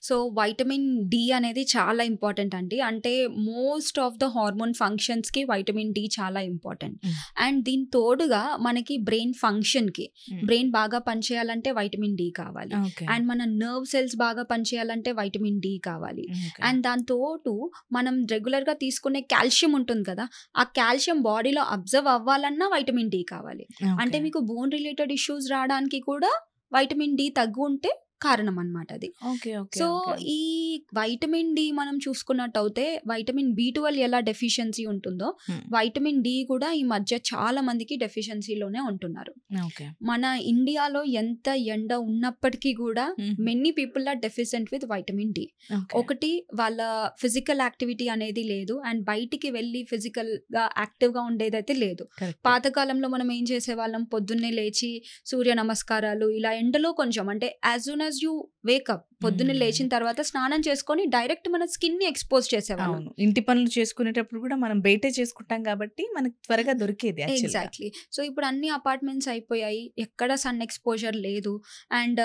So, vitamin D అనేది చాలా important అండి. అంటే మోస్ట్ ఆఫ్ ద హార్మోన్ ఫంక్షన్స్‌కి వైటమిన్ డి చాలా ఇంపార్టెంట్. హ్మ్. అండ్ దీని తోడుగా మనకి బ్రెయిన్ ఫంక్షన్‌కి, హ్మ్. బ్రెయిన్ బాగా పనిచేయాలంటే వైటమిన్ డి కావాలి. ఓకే. అండ్ మన నర్వ్ సెల్స్ బాగా పనిచేయాలంటే వైటమిన్ డి కావాలి. ఓకే. అండ్ దాని తోడు మనం రెగ్యులర్‌గా తీసుకునే కాల్షియం ఉంటుంది కదా! ఆ కాల్షియం బాడీలో అబ్జర్వ్ అవ్వాలన్నా వైటమిన్ డి కావాలి. అంటే ఓకే. మీకు బోన్ రిలేటెడ్ ఇష్యూస్ రావడానికి కూడా వైటమిన్ డి తగ్గుంటే కారణం అన్నమాట అది. ఓకే. ఓకే. So, okay. ఈ వైటమిన్ డి మనం చూసుకున్నట్టయితే వైటమిన్ బి12 ఎలా డెఫిషియన్సీ ఉంటుందో, హ్మ్. వైటమిన్ డి కూడా ఈ మధ్య చాలా మందికి డెఫిషియన్సీలోనే ఉంటున్నారు. ఓకే. మన ఇండియాలో ఎంత ఎండ ఉన్నప్పటికీ కూడా హుహు. Many people are deficient with vitamin D. Okay. ఒకటి వాళ్ళ ఫిజికల్ యాక్టివిటీ అనేది లేదు. అండ్ బయటికి వెళ్ళి ఫిజికల్‌గా యాక్టివ్‌గా ఉండేదైతే లేదు. కరెక్టే. పాతకాలంలో మనం ఏం చేసేవాళ్ళం, పొద్దున్నే లేచి సూర్య నమస్కారాలు ఇలా ఎండలో కొంచెం అంటే as soon as you wake up పొద్దున్నే హ్మ్. లేచిన తర్వాత స్నానం చేసుకొని డైరెక్ట్ మన స్కిన్‌ని ఎక్స్‌పోజ్ చేసేవాళ్ళం. అవును. ఇంటి పనులు చేసుకునేటప్పుడు కూడా మనం బయటే చేసుకుంటాం కాబట్టి మనకు త్వరగా దొరికేది యాక్చువల్‌గా. ఎగ్జాక్ట్‌లీ. సో, ఇప్పుడు అన్ని అపార్ట్మెంట్స్ అయిపోయాయి. ఎక్కడ సన్ ఎక్స్‌పోజర్ లేదు. అండ్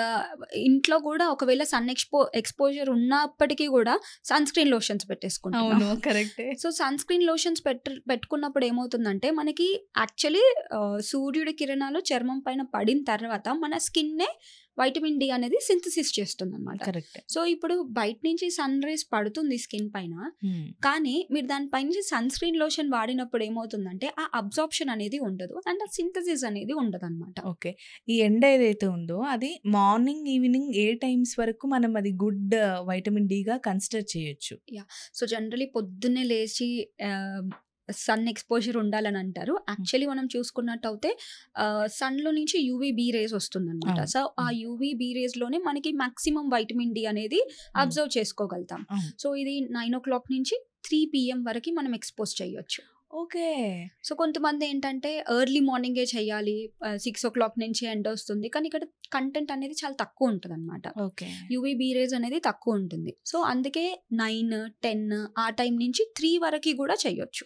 ఇంట్లో కూడా ఒకవేళ సన్ ఎక్స్‌పోజర్ ఉన్నప్పటికీ కూడా సన్ స్క్రీన్ లోషన్స్ పెట్టేసుకుంటున్నాం. అవును. కరెక్టే. సో, సన్ స్క్రీన్ లోషన్స్ పెట్టుకున్నప్పుడు ఏమవుతుందంటే మనకి యాక్చువల్లీ సూర్యుడి కిరణాలు చర్మం పైన పడిన తర్వాత మన స్కిన్నే వైటమిన్ డి అనేది సింథసిస్ చేస్తుందన్నమాట. కరెక్టే. సో, ఇప్పుడు బయట నుంచి సన్ రేస్ పడుతుంది స్కిన్ పైన. హ్మ్. కానీ మీరు దానిపై నుంచి సన్ స్క్రీన్ లోషన్ వాడినప్పుడు ఏమవుతుందంటే ఆ అబ్జార్ప్షన్ అనేది ఉండదు. అండ్ ఆ సింథసిస్ అనేది ఉండదన్నమాట. ఓకే. ఈ ఎండ ఏదైతే ఉందో అది మార్నింగ్, ఈవినింగ్ ఏ టైమ్స్ వరకు మనం అది గుడ్ వైటమిన్ డిగా కన్సిడర్ చేయొచ్చు? సో, జనరల్లీ పొద్దున్నే లేచి సన్ ఎక్స్‌పోజర్ ఉండాలని అంటారు. యాక్చువల్లీ మనం చూసుకున్నట్టయితే సన్‌లో నుంచి యూవీబీ రేస్ వస్తుందన్నమాట. అవును. సో, ఆ యూవీబీ రేస్‌లోనే మనకి మాక్సిమం వైటమిన్ డి అనేది అబ్జర్వ్ చేసుకోగలుగుతాం. అవును. సో, ఇది 9:00 నుంచి 3 PM వరకి మనం ఎక్స్‌పోజ్ చేయొచ్చు. ఓకే. సో, కొంతమంది ఏంటంటే ఎర్లీ మార్నింగే చేయాలి. 6:00 నుంచి ఎండొస్తుంది. కానీ ఇక్కడ కంటెంట్ అనేది చాలా తక్కువ ఉంటదన్నమాట. ఓకే. యూవీబీ రేస్ అనేది తక్కువ ఉంటుంది. సో, అందుకే 9, 10 ఆ టైం నుంచి 3 వరకి కూడా చేయొచ్చు.